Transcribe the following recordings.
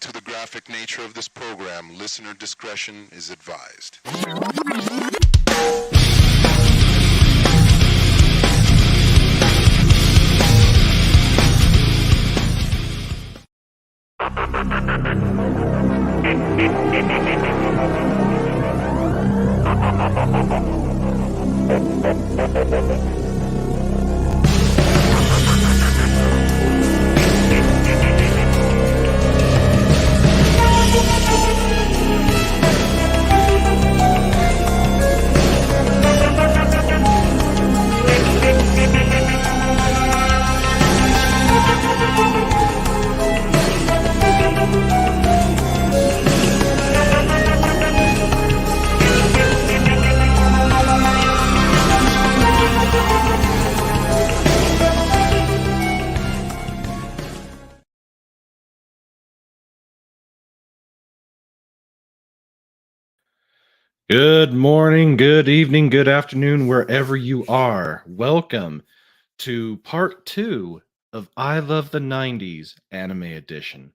to the graphic nature of this program, listener discretion is advised. Good morning, good evening, good afternoon, wherever you are. Welcome to part 2 of I Love the 90s Anime Edition.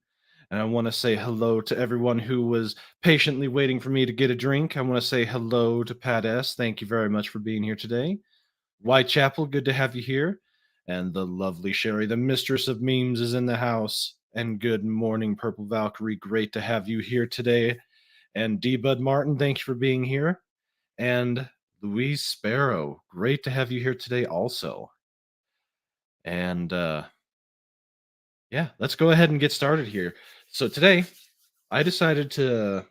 And I want to say hello to everyone who was patiently waiting for me to get a drink. I want to say hello to Pat S. Thank you very much for being here today. Whitechapel, good to have you here. And the lovely Sherry, the mistress of memes, is in the house. And good morning, Purple Valkyrie. Great to have you here today. And D Bud Martin, thank you for being here. And Louise Sparrow, great to have you here today also. And yeah, let's go ahead and get started here. So today I decided to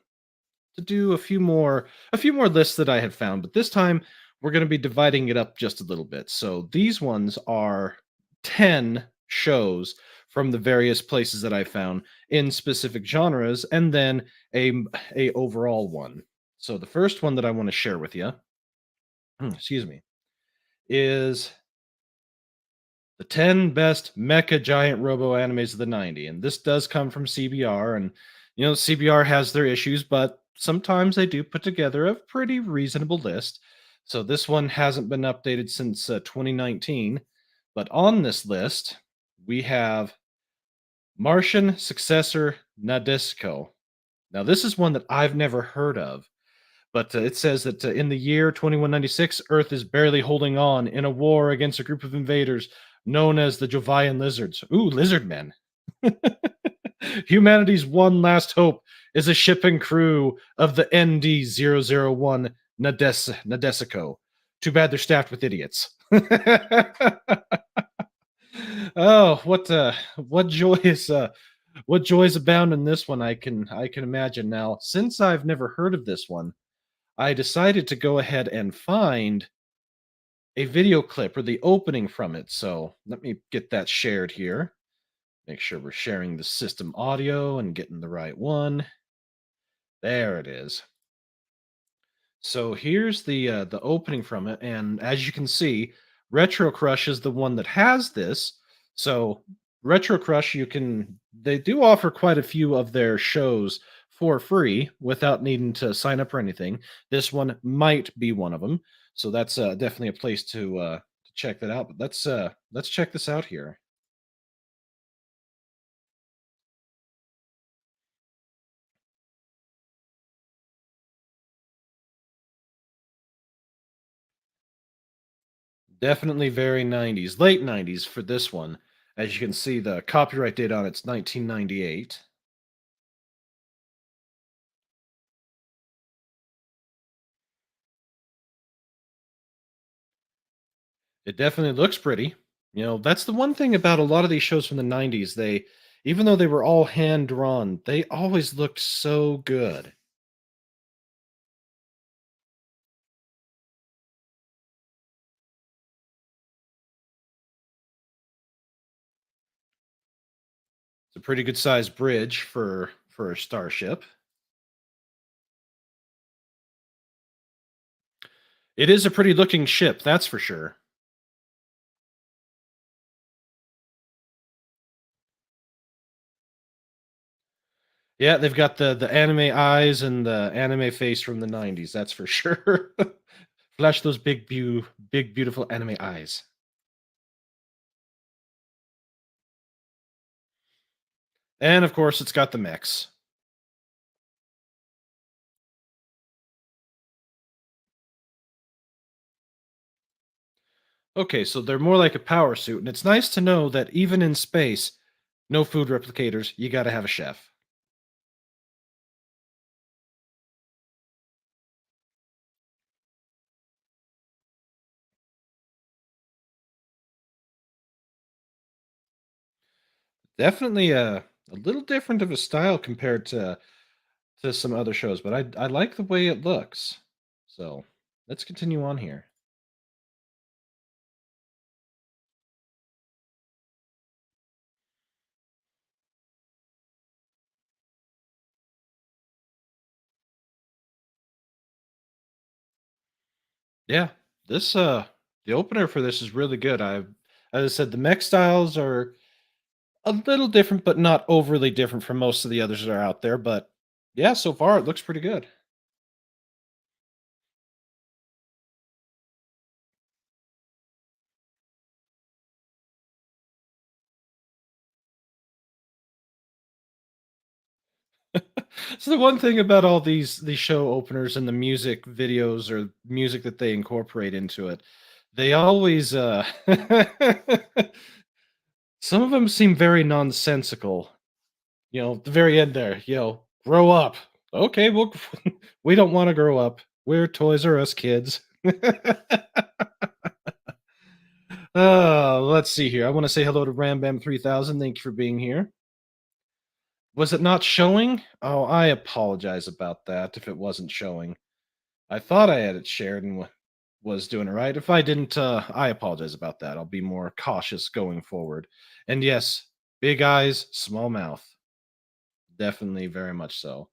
do a few more lists that I had found, but this time we're going to be dividing it up just a little bit. So these ones are 10 shows from the various places that I found in specific genres, and then a overall one. So the first one that I want to share with you, excuse me, is the 10 best mecha giant robo animes of the 90s. And this does come from CBR. And, CBR has their issues, but sometimes they do put together a pretty reasonable list. So this one hasn't been updated since 2019. But on this list, we have Martian Successor Nadesico. Now, this is one that I've never heard of. But it says that in the year 2196, Earth is barely holding on in a war against a group of invaders known as the Jovian Lizards. Ooh, lizard men. Humanity's one last hope is a ship and crew of the ND-001 Nadesico. Too bad they're staffed with idiots. Oh, what joys abound in this one. I can imagine. Now, since I've never heard of this one, I decided to go ahead and find a video clip or the opening from it. So let me get that shared here. Make sure we're sharing the system audio and getting the right one. There it is. So here's the opening from it, and as you can see, Retro Crush is the one that has this. So Retro Crush, they do offer quite a few of their shows for free without needing to sign up or anything. This one might be one of them, so that's definitely a place to check that out. But let's check this out here. Definitely very 90s, late 90s for this one. As you can see, the copyright date on it's 1998. It definitely looks pretty. That's the one thing about a lot of these shows from the 90s. Even though they were all hand drawn, they always looked so good. It's a pretty good sized bridge for a starship. It is a pretty looking ship, that's for sure. Yeah, they've got the anime eyes and the anime face from the 90s, that's for sure. Flash those big beautiful anime eyes. And of course, it's got the mechs. Okay, so they're more like a power suit, and it's nice to know that even in space, no food replicators, you gotta have a chef. Definitely a little different of a style compared to some other shows, but I like the way it looks. So let's continue on here. Yeah, this the opener for this is really good. As I said, the mech styles are a little different, but not overly different from most of the others that are out there. But yeah, so far it looks pretty good. So the one thing about all these show openers and the music videos or music that they incorporate into it, they always some of them seem very nonsensical. You know, the very end there, grow up. Okay, well, we don't want to grow up. We're Toys R Us kids. Let's see here. I want to say hello to Rambam 3000. Thank you for being here. Was it not showing? Oh, I apologize about that if it wasn't showing. I thought I had it shared and was doing it right. If I didn't, I apologize about that. I'll be more cautious going forward. And yes, big eyes, small mouth. Definitely very much so.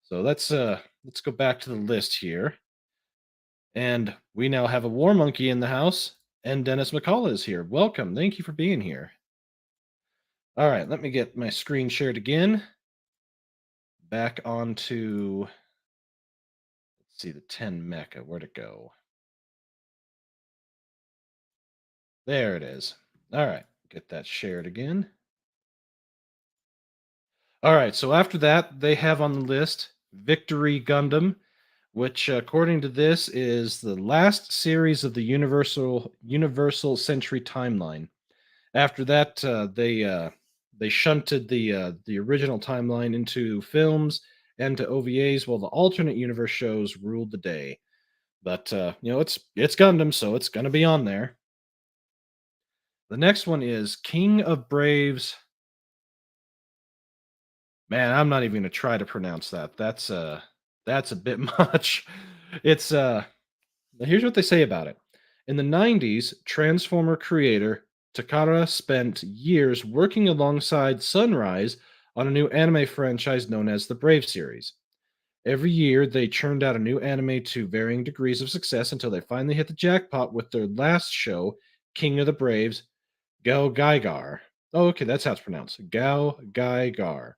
So let's go back to the list here. And we now have a war monkey in the house, and Dennis McCullough is here. Welcome. Thank you for being here. All right, let me get my screen shared again. Back onto, let's see, the 10 mecha. Where'd it go? There it is. All right, get that shared again. All right, so after that, they have on the list Victory Gundam, which according to this is the last series of the Universal Century timeline. After that, they shunted the original timeline into films and to OVAs, while the alternate universe shows ruled the day. But it's Gundam, so it's gonna be on there. The next one is King of Braves. Man, I'm not even gonna try to pronounce that. That's a bit much. It's Here's what they say about it. In the 90s, Transformer creator Takara spent years working alongside Sunrise on a new anime franchise known as the Brave series. Every year, they churned out a new anime to varying degrees of success until they finally hit the jackpot with their last show, King of the Braves, Gao Gaigar. Oh, okay, that's how it's pronounced. Gao Gaigar.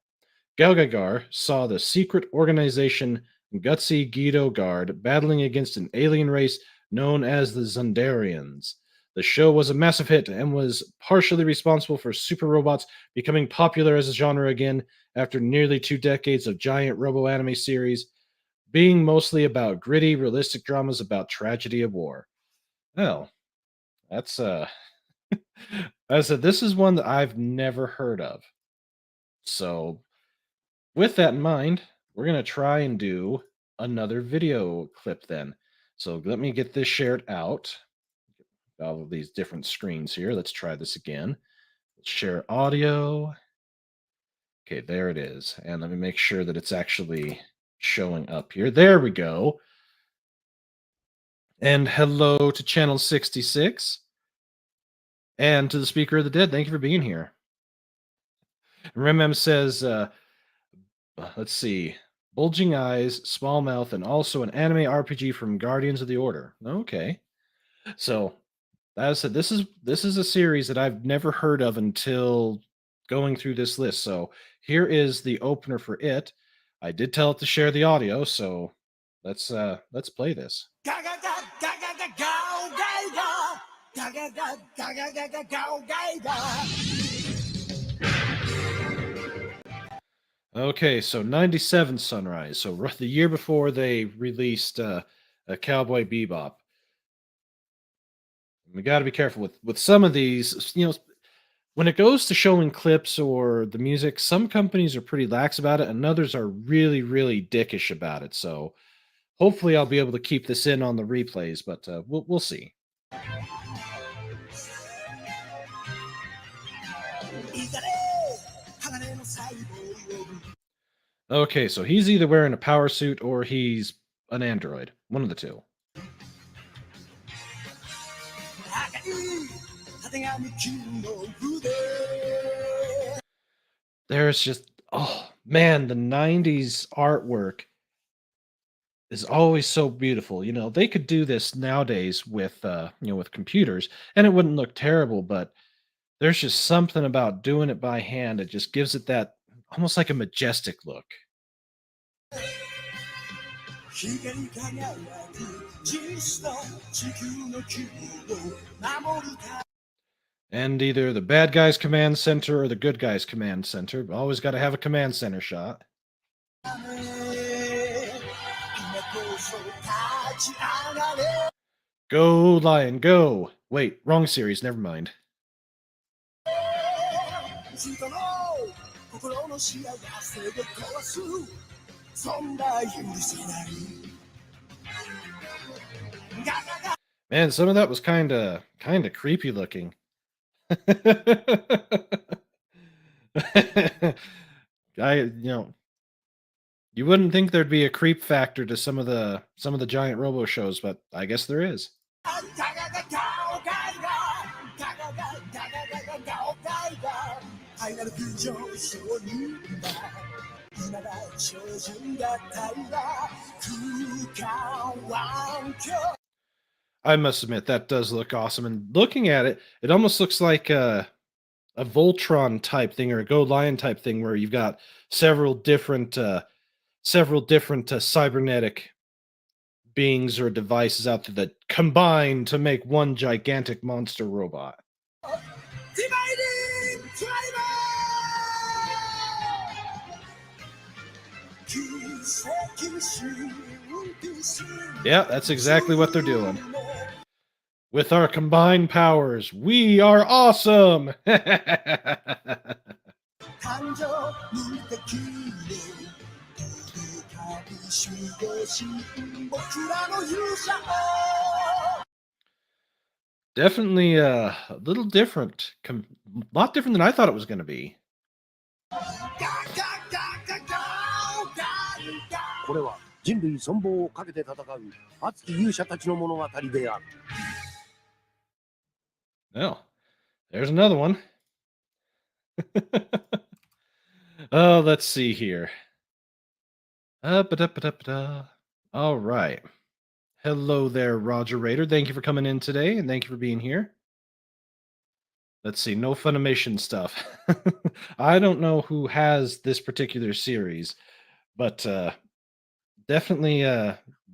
Galgagar saw the secret organization Gutsy Guido Guard battling against an alien race known as the Zundarians. The show was a massive hit and was partially responsible for super robots becoming popular as a genre again after nearly 2 decades of giant robo anime series, being mostly about gritty, realistic dramas about tragedy of war. Well, that's I said this is one that I've never heard of. So with that in mind, we're going to try and do another video clip then. So let me get this shared out. All of these different screens here. Let's try this again. Let's share audio. Okay, there it is. And let me make sure that it's actually showing up here. There we go. And hello to channel 66 and to the Speaker of the Dead. Thank you for being here. Remem says, let's see. Bulging eyes, small mouth, and also an anime RPG from Guardians of the Order. Okay. So as I said, this is a series that I've never heard of until going through this list. So here is the opener for it. I did tell it to share the audio, so let's play this. Okay, so 97 Sunrise. So the year before they released a Cowboy Bebop. We got to be careful with some of these, when it goes to showing clips or the music, some companies are pretty lax about it and others are really really dickish about it. So hopefully I'll be able to keep this in on the replays, but we'll see. Okay, so he's either wearing a power suit or he's an android. One of the two. There's just, oh man, the 90s artwork is always so beautiful. They could do this nowadays with with computers and it wouldn't look terrible, but there's just something about doing it by hand. It just gives it that almost like a majestic look. And either the bad guy's command center or the good guy's command center. Always got to have a command center shot. Go, Lion, go! Wait, wrong series, never mind. Man, some of that was kind of creepy looking. You wouldn't think there'd be a creep factor to some of the giant robo shows, but I guess there is. I must admit that does look awesome, and looking at it, it almost looks like a Voltron type thing or a Go Lion type thing, where you've got several different cybernetic beings or devices out there that combine to make one gigantic monster robot. Yeah, that's exactly what they're doing. With our combined powers, we are awesome! Definitely a little different. A lot different than I thought it was going to be. これは人類存亡をかけて戦う熱き勇者たちの物語である。Oh, there's another one. Oh, let's see here. Ba-da-ba-da-ba-da. All right. Hello there, Roger Raider. Thank you for coming in today, and thank you for being here. Let's see, no Funimation stuff. I don't know who has this particular series, but definitely,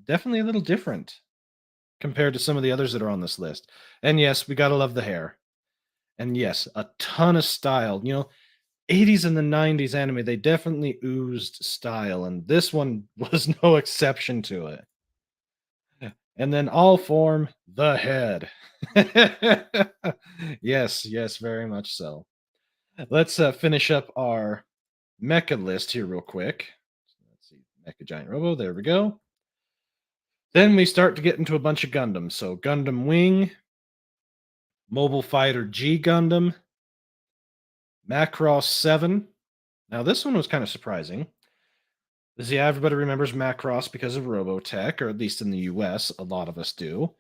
definitely a little different compared to some of the others that are on this list. And yes, we gotta love the hair. And yes, a ton of style. 80s and the 90s anime, they definitely oozed style, and this one was no exception to it. And then all form the head. Yes, yes, very much so. Let's finish up our mecha list here real quick. Let's see, Mecha Giant Robo, there we go. Then we start to get into a bunch of Gundams. So Gundam Wing, Mobile Fighter G Gundam, Macross 7. Now this one was kind of surprising. Yeah, everybody remembers Macross because of Robotech, or at least in the US, a lot of us do.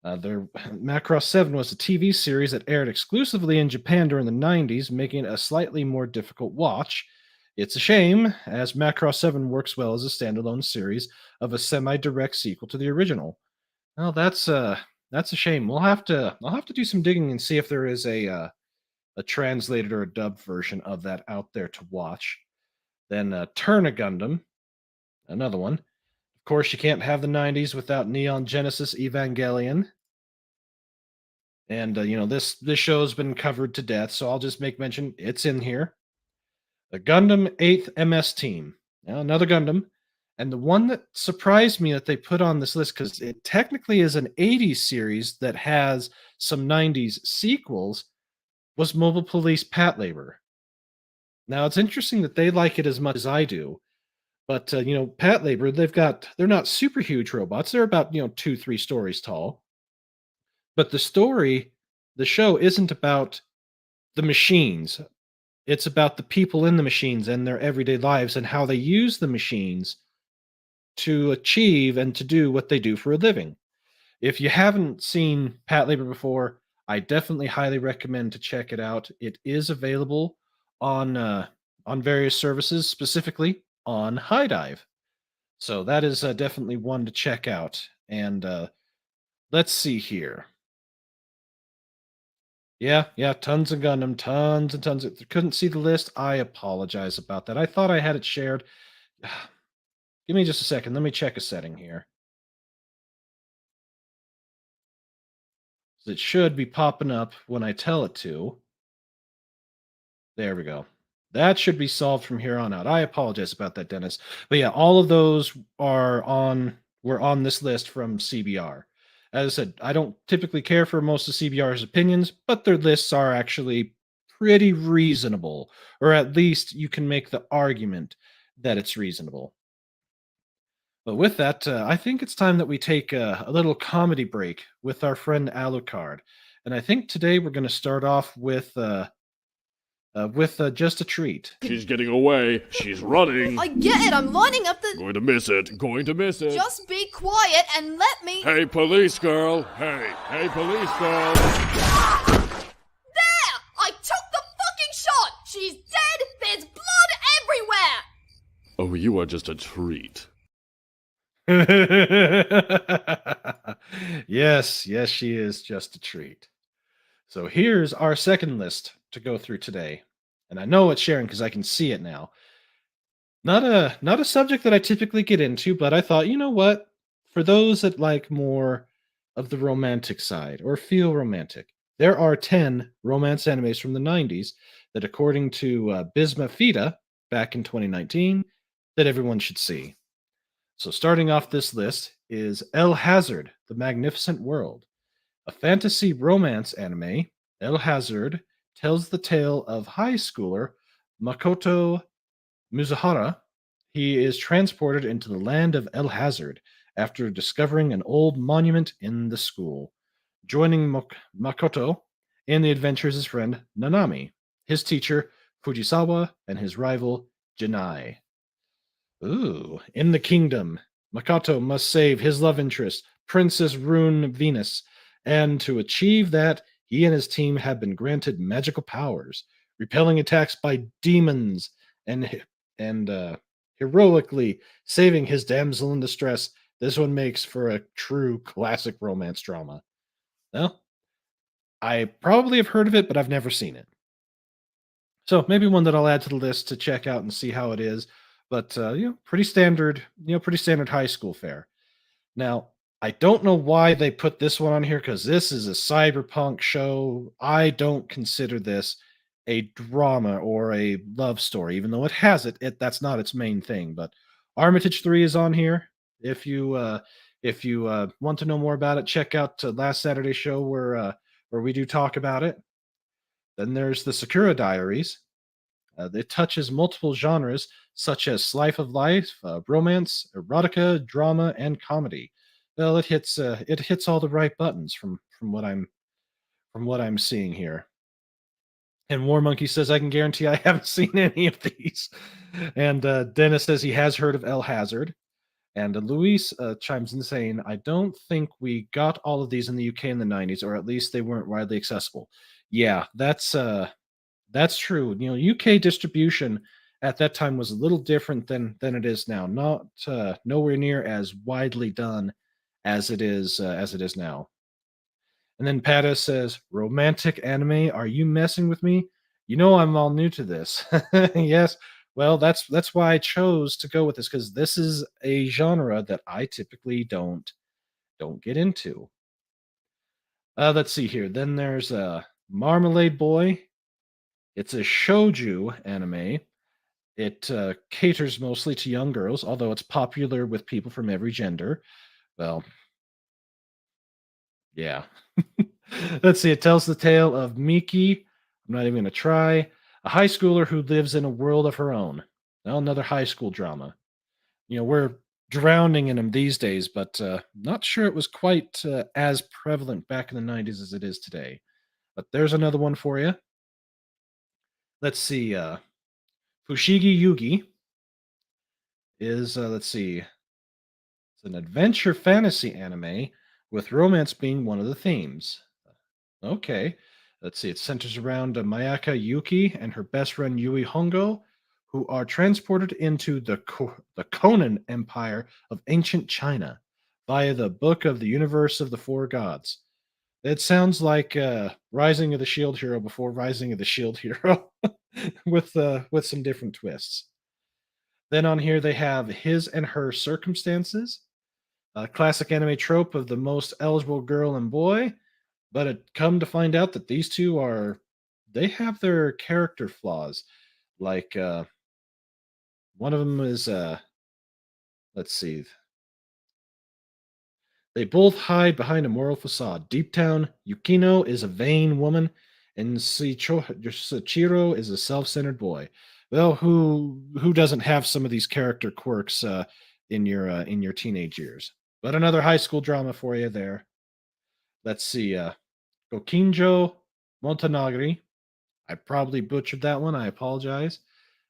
Macross 7 was a TV series that aired exclusively in Japan during the 90s, making it a slightly more difficult watch. It's a shame, as Macross 7 works well as a standalone series of a semi-direct sequel to the original. Well, that's a shame. I'll have to do some digging and see if there is a translated or a dubbed version of that out there to watch. Then Turna Gundam, another one. Of course, you can't have the 90s without Neon Genesis Evangelion. And this show's been covered to death, so I'll just make mention it's in here. The Gundam 8th MS Team. Now, another Gundam. And the one that surprised me that they put on this list, because it technically is an 80s series that has some 90s sequels, was Mobile Police Patlabor. Now, it's interesting that they like it as much as I do. But, Patlabor, they're not super huge robots. They're about, 2, 3 stories tall. But the show isn't about the machines. It's about the people in the machines and their everyday lives and how they use the machines to achieve and to do what they do for a living. If you haven't seen Patlabor before, I definitely highly recommend to check it out. It is available on various services, specifically on High Dive. So that is definitely one to check out. And let's see here. Yeah, tons of Gundam, tons and tons. Couldn't see the list. I apologize about that. I thought I had it shared. Give me just a second. Let me check a setting here. It should be popping up when I tell it to. There we go. That should be solved from here on out. I apologize about that, Dennis. But yeah, all of those were on this list from CBR. As I said, I don't typically care for most of CBR's opinions, but their lists are actually pretty reasonable, or at least you can make the argument that it's reasonable. But with that, I think it's time that we take a little comedy break with our friend Alucard. And I think today we're going to start off with just a treat. She's getting away. She's running. I get it. I'm lining up the... Going to miss it. Going to miss it. Just be quiet and let me... Hey, police girl. Hey, police girl. There! I took the fucking shot! She's dead! There's blood everywhere! Oh, you are just a treat. Yes, she is just a treat. So here's our second list to go through today. And I know it's sharing because I can see it now. Not a subject that I typically get into, but I thought, you know what? For those that like more of the romantic side or feel romantic, there are 10 romance animes from the 90s that, according to Bisma Fida back in 2019, that everyone should see. So starting off this list is El Hazard, The Magnificent World. A fantasy romance anime, El Hazard tells the tale of high schooler Makoto Mizuhara. He is transported into the land of El Hazard after discovering an old monument in the school. Joining Makoto in the adventures his friend Nanami, his teacher Fujisawa, and his rival Janai. Ooh, in the kingdom, Makoto must save his love interest, Princess Rune Venus, and to achieve that, he and his team have been granted magical powers, repelling attacks by demons and heroically saving his damsel in distress. This one makes for a true classic romance drama. Well, I probably have heard of it, but I've never seen it. So maybe one that I'll add to the list to check out and see how it is. But pretty standard high school fare. Now, I don't know why they put this one on here because this is a cyberpunk show. I don't consider this a drama or a love story, even though it has it. That's not its main thing. But Armitage 3 is on here. If you want to know more about it, check out last Saturday's show where we do talk about it. Then there's the Sakura Diaries. It touches multiple genres such as slice of life, romance, erotica, drama, and comedy. Well, it hits all the right buttons from what I'm seeing here. And War Monkey says, I can guarantee I haven't seen any of these. And Dennis says he has heard of El Hazard. And Luis chimes in saying, I don't think we got all of these in the UK in the 90s, or at least they weren't widely accessible. Yeah, that's true. UK distribution at that time was a little different than it is now. Not nowhere near as widely done as it is now. And then Pata says, romantic anime, are you messing with me? I'm all new to this. Yes. Well, that's why I chose to go with this, because this is a genre that I typically don't get into. Let's see here. Then there's Marmalade Boy. It's a shoujo anime. It caters mostly to young girls, although it's popular with people from every gender. Well, yeah. Let's see. It tells the tale of Miki. I'm not even going to try. A high schooler who lives in a world of her own. Well, another high school drama. We're drowning in them these days, but not sure it was quite as prevalent back in the 90s as it is today. But there's another one for you. Let's see. Fushigi Yugi is, let's see, it's an adventure fantasy anime with romance being one of the themes. Okay. Let's see. It centers around Mayaka Yuki and her best friend Yui Hongo, who are transported into the Conan Empire of ancient China via the Book of the Universe of the Four Gods. It sounds like Rising of the Shield Hero before Rising of the Shield Hero, with some different twists. Then on here they have His and Her Circumstances, a classic anime trope of the most eligible girl and boy, but it come to find out that these two they have their character flaws. Like one of them is let's see. They both hide behind a moral facade. Deep down, Yukino is a vain woman, and Sachiro is a self-centered boy. Well, who doesn't have some of these character quirks in your teenage years? But another high school drama for you there. Let's see. Gokinjo Montanagri. I probably butchered that one. I apologize.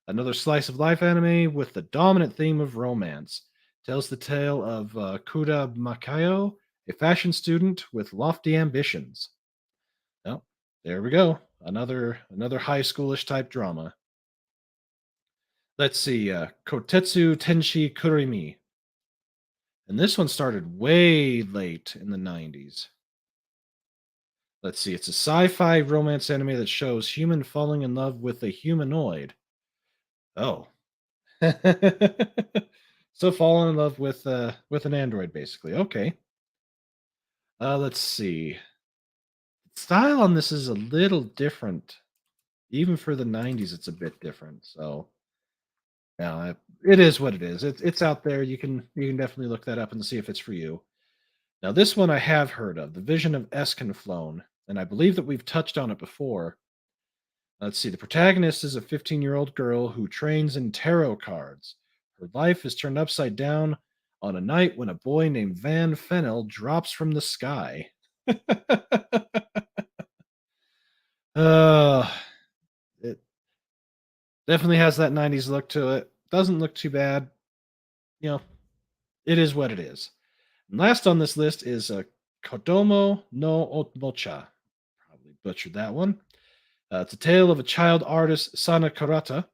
Another slice of life anime with the dominant theme of romance. Tells the tale of Kuda Makayo, a fashion student with lofty ambitions. Well, there we go. Another high schoolish type drama. Let's see. Kotetsu Tenshi Kurimi. And this one started way late in the 90s. Let's see. It's a sci-fi romance anime that shows human falling in love with a humanoid. Oh. So falling in love with an android, basically. Okay. Let's see. Style on this is a little different. Even for the 90s, it's a bit different. So yeah, it is what it is. It's out there. You can definitely look that up and see if it's for you. Now, this one I have heard of, The Vision of Escanflone, and I believe that we've touched on it before. Let's see. The protagonist is a 15-year-old girl who trains in tarot cards. Her life is turned upside down on a night when a boy named Van Fennel drops from the sky. It definitely has that 90s look to it. Doesn't look too bad. It is what it is. And last on this list is Kodomo no Otmocha. Probably butchered that one. It's a tale of a child artist, Sana Karata.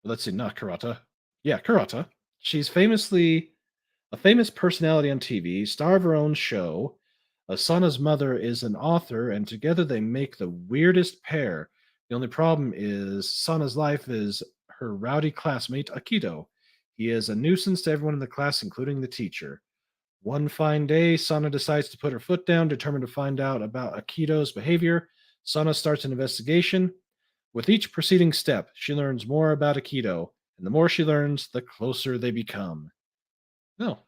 Let's see, not Karata. Yeah, Karata. She's a famous personality on TV, star of her own show. Sana's mother is an author, and together they make the weirdest pair. The only problem is Sana's life is her rowdy classmate, Akido. He is a nuisance to everyone in the class, including the teacher. One fine day, Sana decides to put her foot down, determined to find out about Akido's behavior. Sana starts an investigation. With each preceding step, she learns more about Akido, and the more she learns, the closer they become. Oh,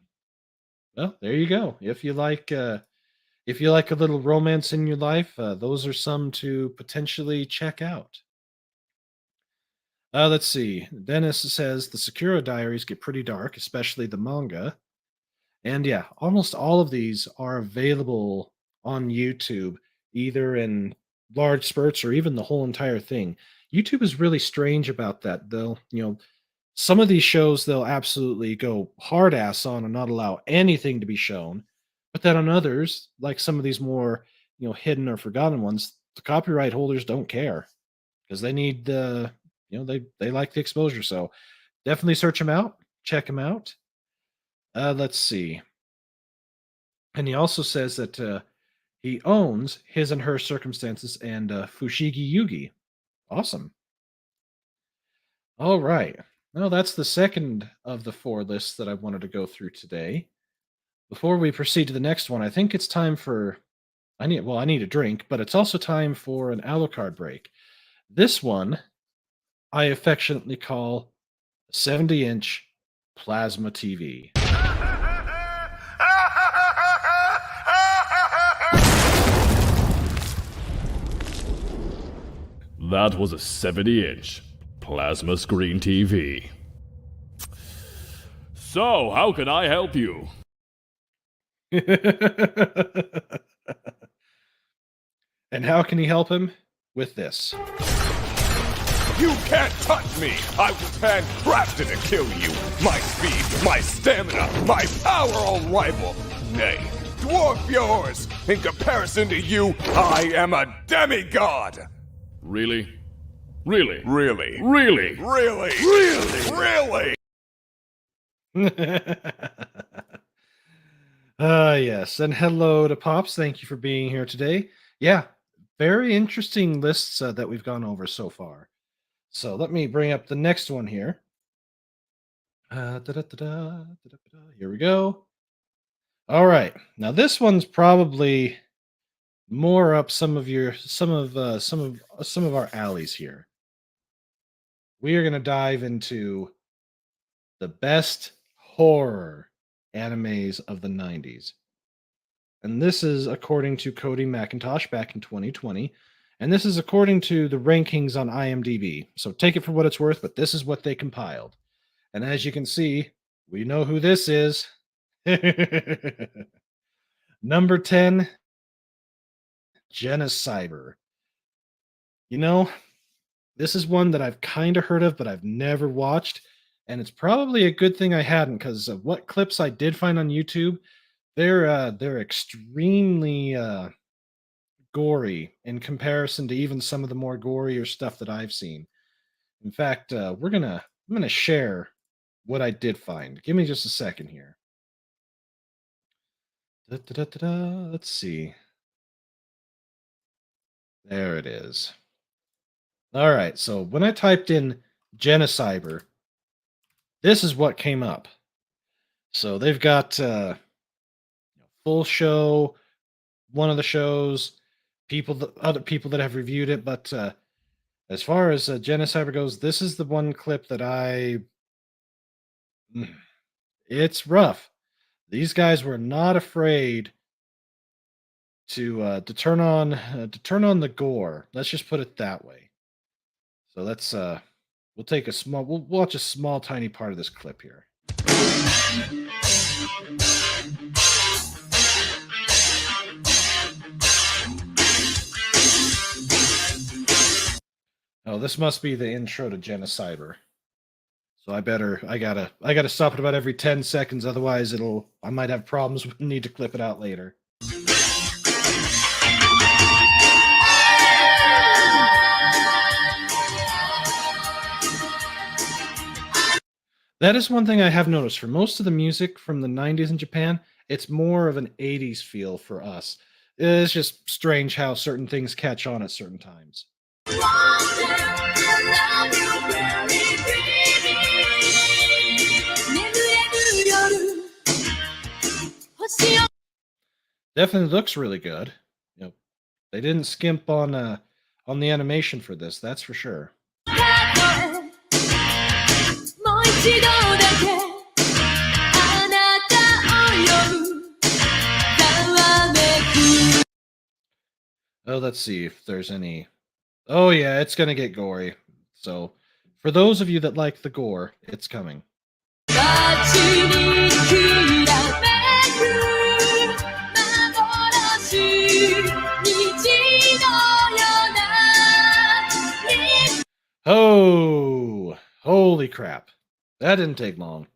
well, there you go. If you like a little romance in your life, those are some to potentially check out. Let's see. Dennis says the Sakura Diaries get pretty dark, especially the manga. And yeah, almost all of these are available on YouTube, either in large spurts or even the whole entire thing. YouTube is really strange about that. Some of these shows they'll absolutely go hard ass on and not allow anything to be shown. But then on others, like some of these more, hidden or forgotten ones, the copyright holders don't care because they need they like the exposure. So definitely search them out, check them out. Let's see. And he also says that he owns His and Her Circumstances and Fushigi Yugi. Awesome. All right. Well, that's the second of the 4 lists that I wanted to go through today. Before we proceed to the next one, I think it's time for I need a drink, but it's also time for an Alucard break. This one I affectionately call 70-inch plasma TV. That was a 70-inch plasma screen TV. So, how can I help you? And how can he help him? With this. You can't touch me! I was handcrafted to kill you! My speed, my stamina, my power unrivaled! Nay, dwarf yours! In comparison to you, I am a demigod! Really? Really? Really? Really? Really? Really? Really? Yes. And hello to Pops. Thank you for being here today. Yeah, very interesting lists that we've gone over so far. So let me bring up the next one here. Here we go. All right. Now this one's probably more up some of our alleys here. We are going to dive into the best horror animes of the 90s. And this is according to Cody McIntosh back in 2020. And this is according to the rankings on IMDb. So take it for what it's worth, but this is what they compiled. And as you can see, we know who this is. Number 10, Genociber. You know, this is one that I've kind of heard of, but I've never watched. And it's probably a good thing I hadn't, because of what clips I did find on YouTube, they're extremely gory in comparison to even some of the more gorier stuff that I've seen. In fact, I'm gonna share what I did find. Give me just a second here. Let's see. There it is. All right, so when I typed in Genociber, this is what came up. So they've got full show, one of the shows, other people that have reviewed it, but as far as Genociber goes, this is the one clip that it's rough. These guys were not afraid to turn on the gore. Let's just put it that way. So let's we'll watch a small tiny part of this clip here. Oh, this must be the intro to Genociber. So I gotta stop it about every 10 seconds, otherwise I might have problems with need to clip it out later. That is one thing I have noticed. For most of the music from the 90s in Japan, it's more of an 80s feel for us. It's just strange how certain things catch on at certain times. Definitely looks really good. You know, they didn't skimp on the animation for this, that's for sure. Oh, let's see if there's any. Oh yeah, it's gonna get gory. So for those of you that like the gore, it's coming. Oh, holy crap. That didn't take long.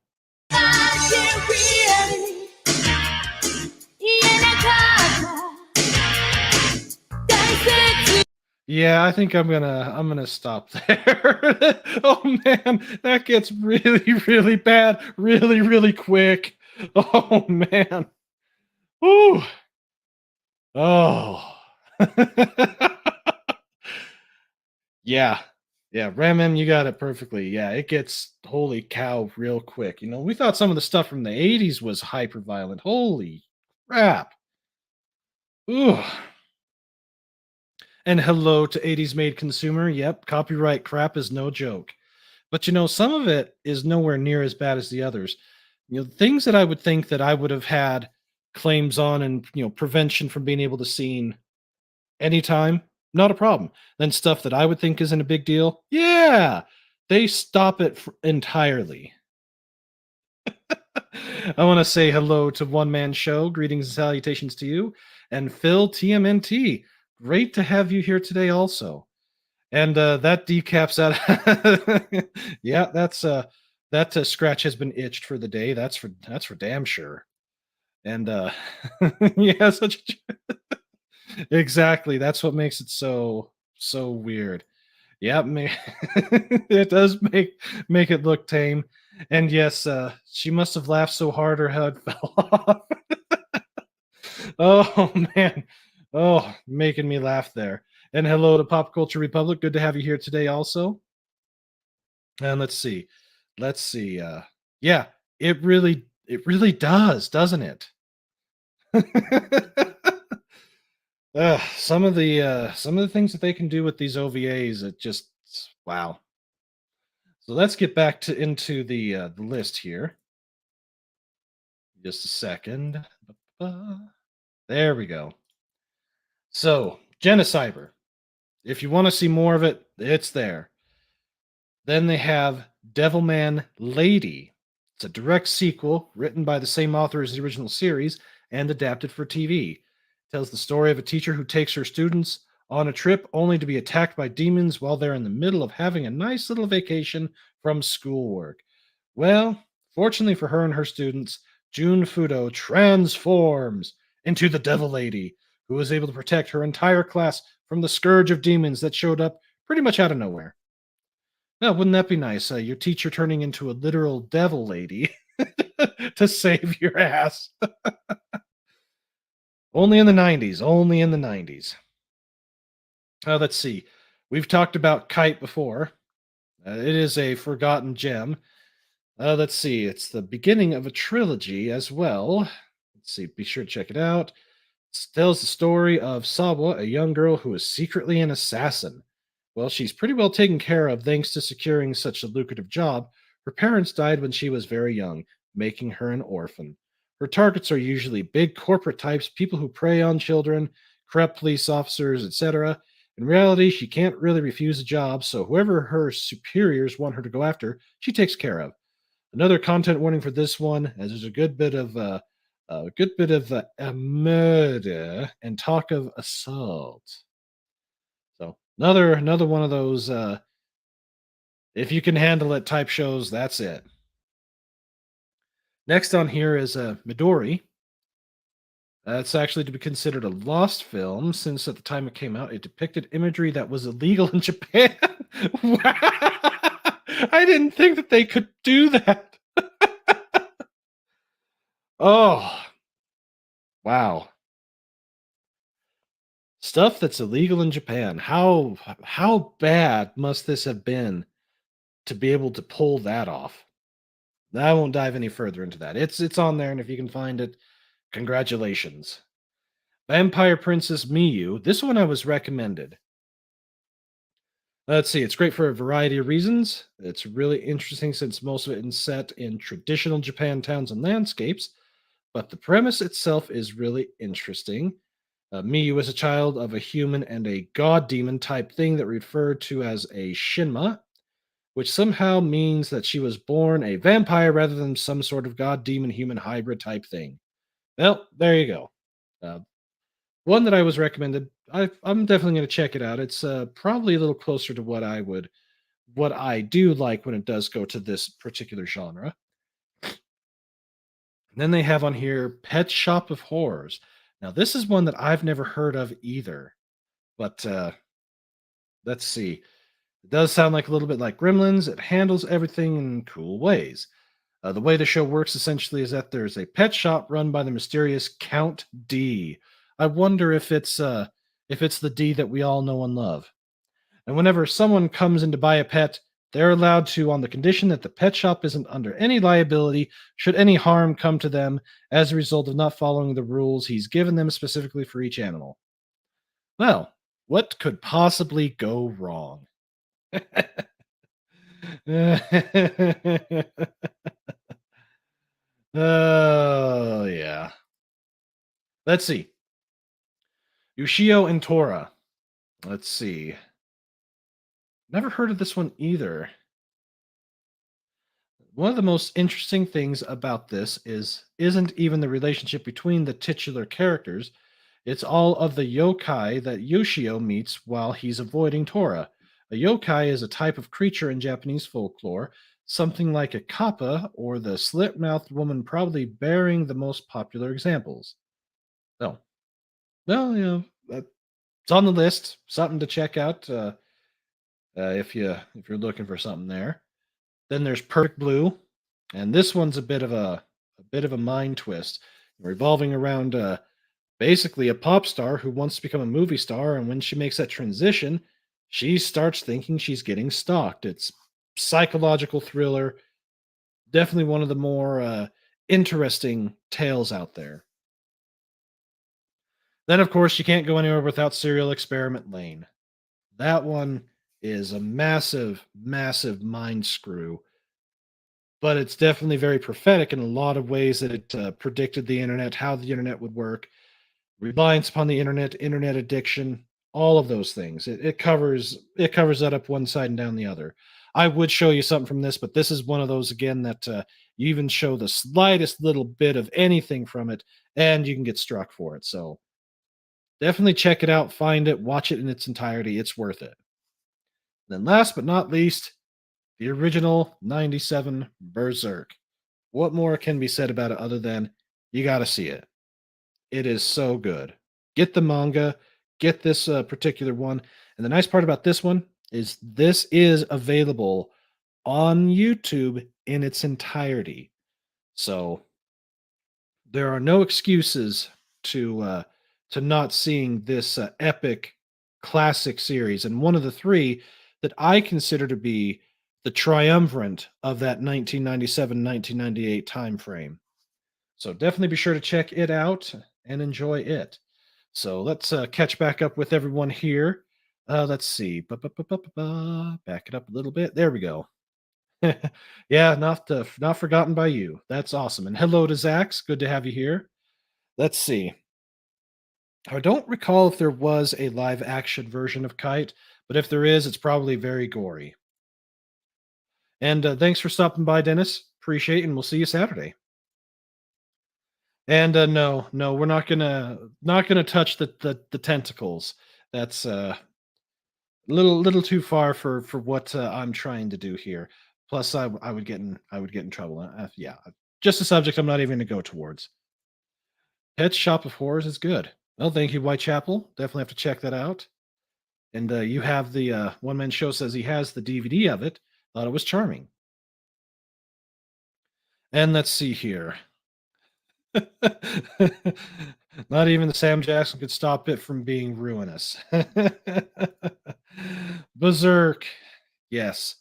Yeah, I think I'm gonna stop there. Oh man, that gets really, really bad, really, really quick. Oh man. Ooh. Oh. Yeah. Yeah, Ramem, you got it perfectly. Yeah, it gets holy cow real quick. You know, we thought some of the stuff from the 80s was hyper violent. Holy crap. Ooh. And hello to 80s made consumer. Yep, copyright crap is no joke. But some of it is nowhere near as bad as the others. Things that I would think that I would have had claims on and prevention from being able to seen anytime, not a problem. Then stuff that I would think isn't a big deal, yeah, they stop it entirely. I want to say hello to One Man Show. Greetings and salutations to you. And Phil TMNT. Great to have you here today also. And that decaps that. Yeah, that scratch has been itched for the day. That's for damn sure. And yeah, exactly. That's what makes it so weird. Yeah, it does make it look tame. And yes, she must have laughed so hard her head fell off. Oh man. Oh, making me laugh there. And hello to Pop Culture Republic. Good to have you here today also. And let's see. Yeah, it really does, doesn't it? Some of the things that they can do with these OVAs, it just wow. So let's get back into the list here. Just a second. There we go. So, Genocyber. If you want to see more of it, it's there. Then they have Devilman Lady. It's a direct sequel written by the same author as the original series and adapted for TV. It tells the story of a teacher who takes her students on a trip only to be attacked by demons while they're in the middle of having a nice little vacation from schoolwork. Well, fortunately for her and her students, June Fudo transforms into the Devil Lady, who is able to protect her entire class from the scourge of demons that showed up pretty much out of nowhere. Now, wouldn't that be nice? Your teacher turning into a literal devil lady to save your ass. Only in the 90s. Only in the 90s. Let's see. We've talked about Kite before. It is a forgotten gem. Let's see. It's the beginning of a trilogy as well. Let's see. Be sure to check it out. It tells the story of Sawa, a young girl who is secretly an assassin. Well, she's pretty well taken care of thanks to securing such a lucrative job. Her parents died when she was very young, making her an orphan. Her targets are usually big corporate types, people who prey on children, corrupt police officers, etc. In reality, she can't really refuse a job, so whoever her superiors want her to go after, she takes care of. Another content warning for this one, as there's a good bit of a murder and talk of assault. So another one of those if you can handle it type shows. That's it. Next on here is Midori. It's actually to be considered a lost film, since at the time it came out, it depicted imagery that was illegal in Japan. I didn't think that they could do that. Oh, wow. Stuff that's illegal in Japan. How bad must this have been to be able to pull that off? I won't dive any further into that. It's on there, and if you can find it, congratulations. Vampire Princess Miyu. This one I was recommended. Let's see. It's great for a variety of reasons. It's really interesting since most of it is set in traditional Japan towns and landscapes, but the premise itself is really interesting. Miyu is a child of a human and a god demon type thing that referred to as a Shinma, which somehow means that she was born a vampire rather than some sort of god demon human hybrid type thing. Well, there you go. One that I was recommended. I'm definitely going to check it out. It's probably a little closer to what I do like when it does go to this particular genre. And then they have on here Pet Shop of Horrors. Now, this is one that I've never heard of either. But let's see. It does sound like a little bit like Gremlins. It handles everything in cool ways. The way the show works essentially is that there's a pet shop run by the mysterious Count D. I wonder if it's the D that we all know and love. And whenever someone comes in to buy a pet, they're allowed to, on the condition that the pet shop isn't under any liability should any harm come to them as a result of not following the rules he's given them specifically for each animal. Well, what could possibly go wrong? Oh, yeah. Let's see. Yoshio and Tora. Let's see. Never heard of this one either. One of the most interesting things about this isn't even the relationship between the titular characters. It's all of the yokai that Yoshio meets while he's avoiding Tora. A yokai is a type of creature in Japanese folklore, something like a kappa or the slit-mouthed woman, probably bearing the most popular examples. So, well, it's on the list. Something to check out if you're looking for something there. Then there's Perfect Blue, and this one's a bit of a mind twist, revolving around basically a pop star who wants to become a movie star, and when she makes that transition, she starts thinking she's getting stalked. It's psychological thriller, definitely one of the more interesting tales out there. Then, of course, you can't go anywhere without Serial Experiment Lane. That one is a massive, massive mind screw, but it's definitely very prophetic in a lot of ways that it predicted the internet, how the internet would work, reliance upon the internet, internet addiction, all of those things. It covers that up one side and down the other. I would show you something from this, but this is one of those again that you even show the slightest little bit of anything from it, and you can get struck for it. So definitely check it out, find it, watch it in its entirety. It's worth it. Then last but not least, the original 97 Berserk. What more can be said about it other than you got to see it? It is so good. Get the manga, get this particular one. And the nice part about this is available on YouTube in its entirety. So there are no excuses to not seeing this epic classic series, and one of the three that I consider to be the triumvirate of that 1997-1998 time frame. So definitely be sure to check it out and enjoy it. So let's catch back up with everyone here. Let's see. Back it up a little bit. There we go. Yeah, not forgotten by you. That's awesome. And hello to Zax. Good to have you here. Let's see. I don't recall if there was a live action version of Kite, but if there is, it's probably very gory. And thanks for stopping by, Dennis. Appreciate it, and we'll see you Saturday. And no, we're not gonna touch the tentacles. That's little too far for what I'm trying to do here. Plus, I would get in trouble. Yeah, just a subject I'm not even going to go towards. Pet Shop of Horrors is good. Well, thank you, Whitechapel. Definitely have to check that out. And you have the One Man Show says he has the DVD of it. Thought it was charming. And let's see here. Not even the Sam Jackson could stop it from being ruinous. Berserk, yes.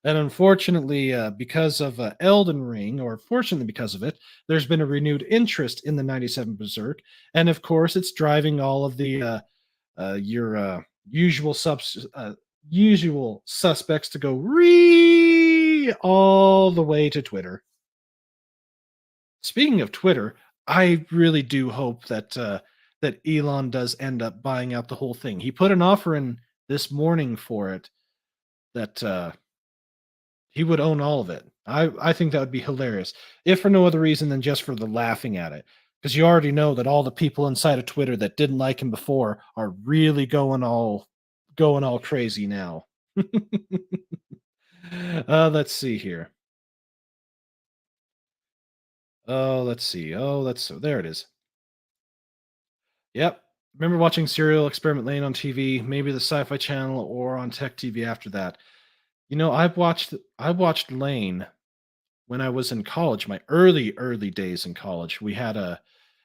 And unfortunately, because of Elden Ring, or fortunately because of it, there's been a renewed interest in the 97 Berserk. And of course, it's driving all of the your usual suspects to go all the way to Twitter. Speaking of Twitter, I really do hope that that Elon does end up buying out the whole thing. He put an offer in this morning for it that he would own all of it. I think that would be hilarious, if for no other reason than just for the laughing at it. Because you already know that all the people inside of Twitter that didn't like him before are really going all crazy now. Let's see here. Oh, let's see. There it is. Yep. Remember watching Serial Experiment Lane on TV, maybe the Sci-Fi Channel or on Tech TV after that. You know, I watched Lane when I was in college, my early days in college. We had an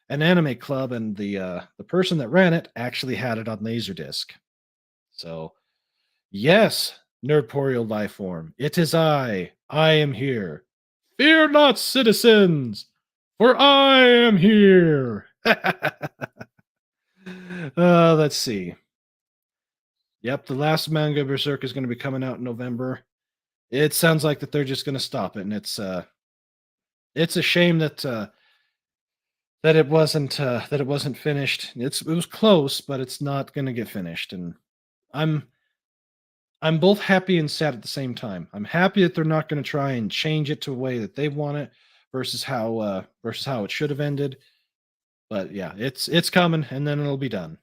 anime club, and the person that ran it actually had it on Laserdisc. So, yes, Nerdporeal Lifeform, it is I. I am here. Fear not, citizens, for I am here. Let's see. Yep, the last manga Berserk is going to be coming out in November. it sounds like that they're just going to stop it, and it's a shame that that it wasn't finished. It was close, but it's not going to get finished, and I'm I'm both happy and sad at the same time. I'm happy that they're not going to try and change it to a way that they want it versus how it should have ended. But yeah, it's coming, and then it'll be done.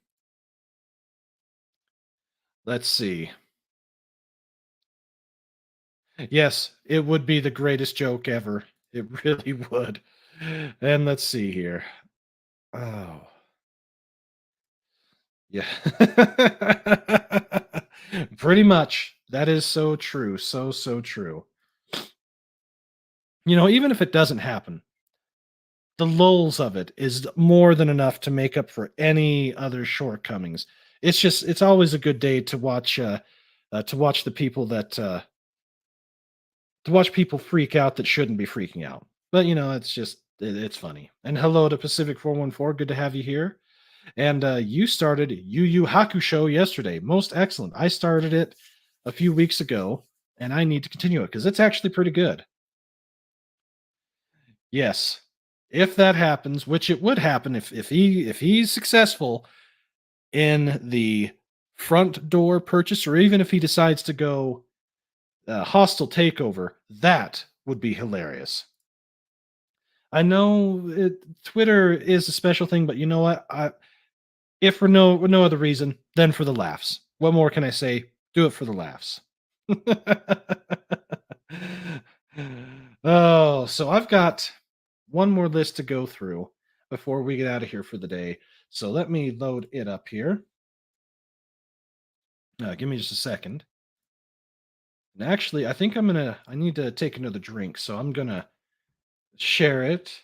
Let's see. Yes, it would be the greatest joke ever. It really would. And let's see here. Oh, yeah. Pretty much. That is so true. So true. Even if it doesn't happen, the lulls of it is more than enough to make up for any other shortcomings. It's always a good day to watch the people to watch people freak out that shouldn't be freaking out. But it's funny. And hello to Pacific 414. Good to have you here. And you started Yu Yu Hakusho yesterday. Most excellent. I started it a few weeks ago, and I need to continue it because it's actually pretty good. Yes, if that happens, which it would happen if he's successful in the front door purchase, or even if he decides to go hostile takeover, that would be hilarious. I know Twitter is a special thing, but you know what? If for no other reason than for the laughs. What more can I say? Do it for the laughs. Oh, so I've got one more list to go through before we get out of here for the day. So let me load it up here. Give me just a second. And actually, I think I need to take another drink, so I'm gonna share it.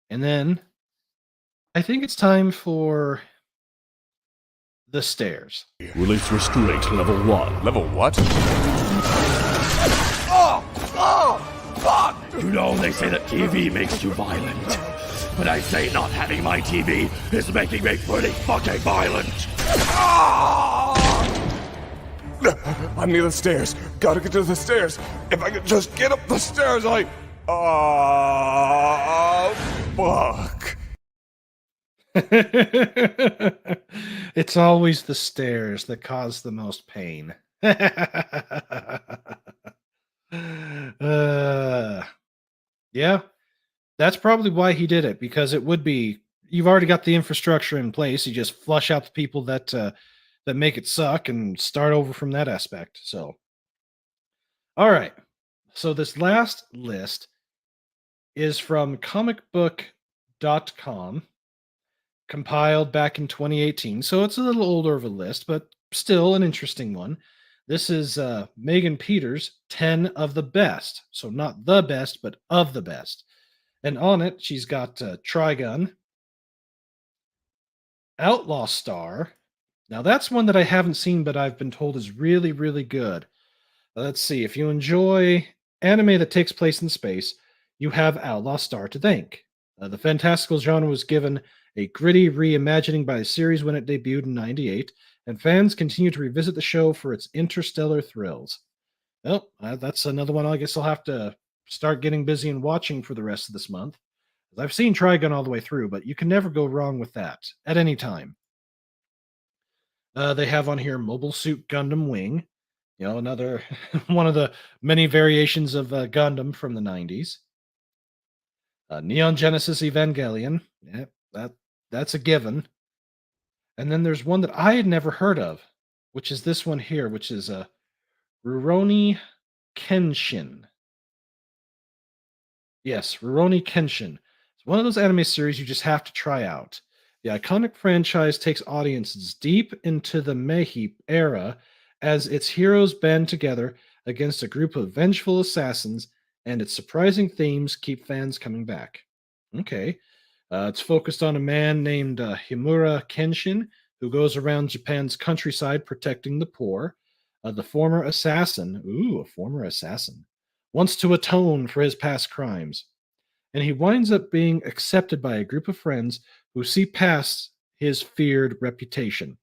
And then I think it's time for the stairs. Release restraint level 1. Level what? Oh! Oh! Fuck! You know they say that TV makes you violent. But I say not having my TV is making me pretty fucking violent. Ah! I'm near the stairs. Gotta get to the stairs. If I could just get up the stairs, fuck. It's always the stairs that cause the most pain. Yeah, that's probably why he did it, because it would be, you've already got the infrastructure in place. You just flush out the people that make it suck and start over from that aspect. So, all right. So this last list is from comicbook.com, compiled back in 2018. So it's a little older of a list, but still an interesting one. This is Megan Peters' 10 of the best. So not the best, but of the best. And on it, she's got Trigun, Outlaw Star. Now that's one that I haven't seen, but I've been told is really, really good. Let's see. If you enjoy anime that takes place in space, you have Outlaw Star to thank. The fantastical genre was given a gritty reimagining by the series when it debuted in '98, and fans continue to revisit the show for its interstellar thrills. Well, that's another one I guess I'll have to start getting busy and watching for the rest of this month. I've seen Trigun all the way through, but you can never go wrong with that at any time. They have on here Mobile Suit Gundam Wing, another one of the many variations of Gundam from the 90s. Neon Genesis Evangelion, yeah, that's a given. And then there's one that I had never heard of, which is this one here, which is Rurouni Kenshin. Yes, Rurouni Kenshin. It's one of those anime series you just have to try out. The iconic franchise takes audiences deep into the Meiji era as its heroes band together against a group of vengeful assassins, and its surprising themes keep fans coming back. Okay. It's focused on a man named Himura Kenshin, who goes around Japan's countryside protecting the poor. The former assassin, a former assassin, wants to atone for his past crimes. And he winds up being accepted by a group of friends who see past his feared reputation.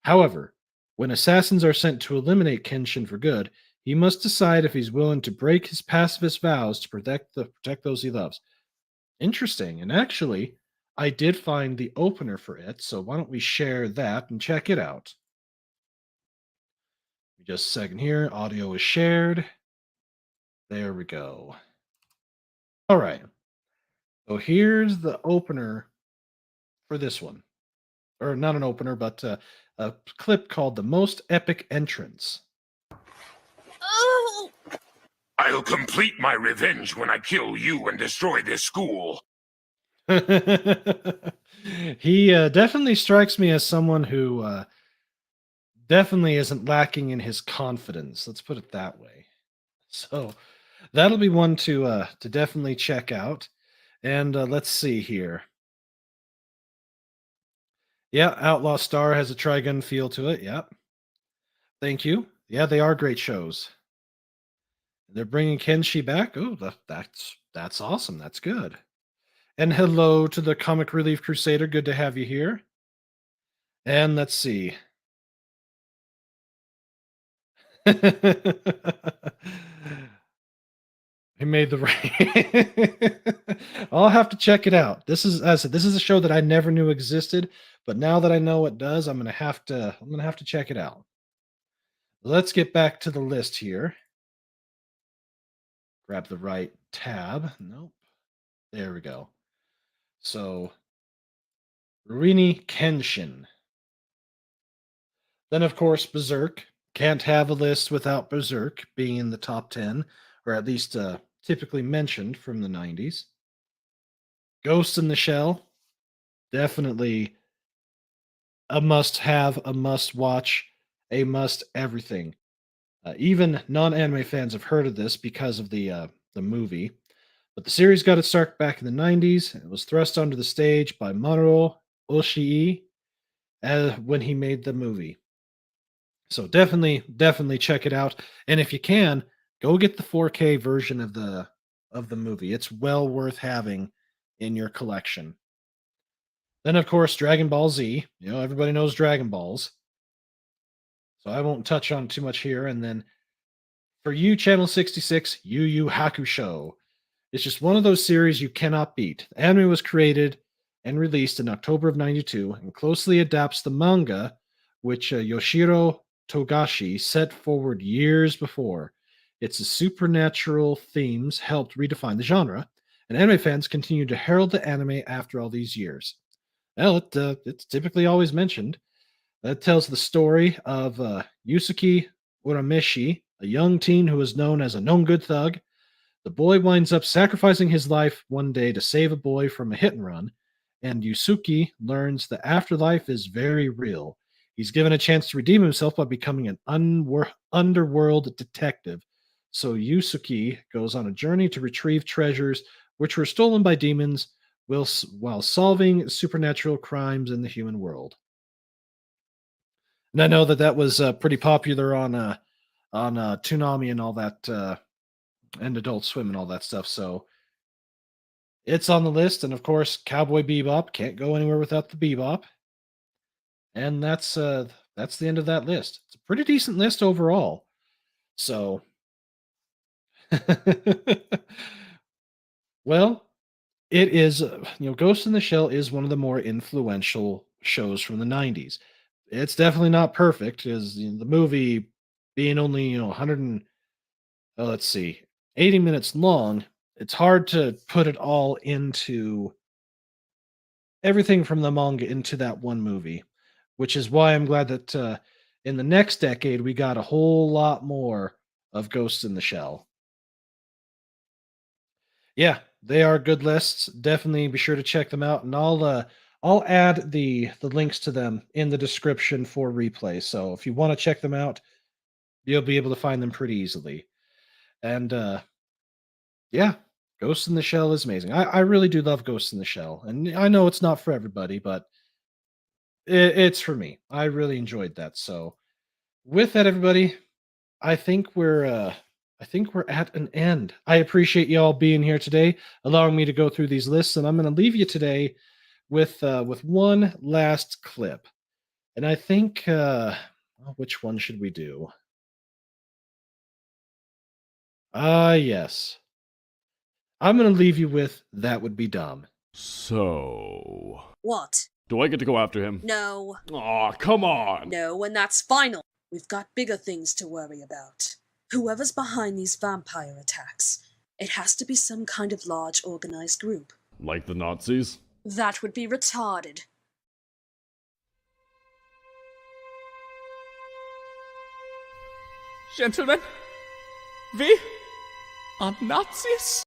However, when assassins are sent to eliminate Kenshin for good, He must decide if he's willing to break his pacifist vows to protect those he loves. Interesting. And actually, I did find the opener for it, so why don't we share that and check it out? Just a second here. Audio is shared. There we go. All right. So here's the opener for this one. Or not an opener, but a clip called The Most Epic Entrance. Oh! I'll complete my revenge when I kill you and destroy this school. He definitely strikes me as someone who definitely isn't lacking in his confidence. Let's put it that way. So that'll be one to definitely check out. And let's see here. Yeah, Outlaw Star has a Trigun feel to it. Yep. Thank you. Yeah, they are great shows. They're bringing Kenshi back. Oh, that's awesome. That's good. And hello to the Comic Relief Crusader. Good to have you here. And let's see. He made the right. I'll have to check it out. This is, as I said, this is a show that I never knew existed, but now that I know it does, I'm gonna have to check it out. Let's get back to the list here. Grab the right tab. Nope. There we go. So, Rurouni Kenshin. Then, of course, Berserk. Can't have a list without Berserk being in the top 10, or at least typically mentioned from the 90s. Ghost in the Shell. Definitely a must have, a must watch, a must everything. Even non anime fans have heard of this because of the movie. But the series got its start back in the 90s. It was thrust onto the stage by Maruo Oshii when he made the movie. So definitely check it out. And if you can, go get the 4K version of the movie. It's well worth having in your collection. Then, of course, Dragon Ball Z. You know, everybody knows Dragon Balls. So I won't touch on too much here. And then for you, Channel 66, Yu Yu Hakusho. It's just one of those series you cannot beat. The anime was created and released in October of 92 and closely adapts the manga, which Yoshiro Togashi set forward years before. Its supernatural themes helped redefine the genre, and anime fans continue to herald the anime after all these years. Well, it's typically always mentioned. It tells the story of Yusuke Urameshi, a young teen who is known as a known good thug. The boy winds up sacrificing his life one day to save a boy from a hit and run, and Yusuke learns the afterlife is very real. He's given a chance to redeem himself by becoming an underworld detective. So Yusuke goes on a journey to retrieve treasures which were stolen by demons while solving supernatural crimes in the human world. And I know that was pretty popular on Toonami and all that, and Adult Swim and all that stuff. So it's on the list, and of course, Cowboy Bebop can't go anywhere without the Bebop. And that's the end of that list. It's a pretty decent list overall. So, well, it is. Ghost in the Shell is one of the more influential shows from the 90s. It's definitely not perfect, because the movie being only 80 minutes long. It's hard to put it all into everything from the manga into that one movie, which is why I'm glad that in the next decade we got a whole lot more of Ghost in the Shell. Yeah, they are good lists. Definitely be sure to check them out, and I'll add the links to them in the description for replay. So if you want to check them out, you'll be able to find them pretty easily. And yeah, Ghost in the Shell is amazing. I really do love Ghost in the Shell, and I know it's not for everybody, but it's for me. I really enjoyed that. So with that, everybody, I think we're at an end. I appreciate you all being here today, allowing me to go through these lists, and I'm going to leave you today with one last clip. And I think which one should we do? Yes. I'm going to leave you with that would be dumb. So... What? do I get to go after him? No. Aw, come on! No, and that's final. We've got bigger things to worry about. Whoever's behind these vampire attacks, it has to be some kind of large organized group. Like the Nazis? That would be retarded. Gentlemen, we are Nazis?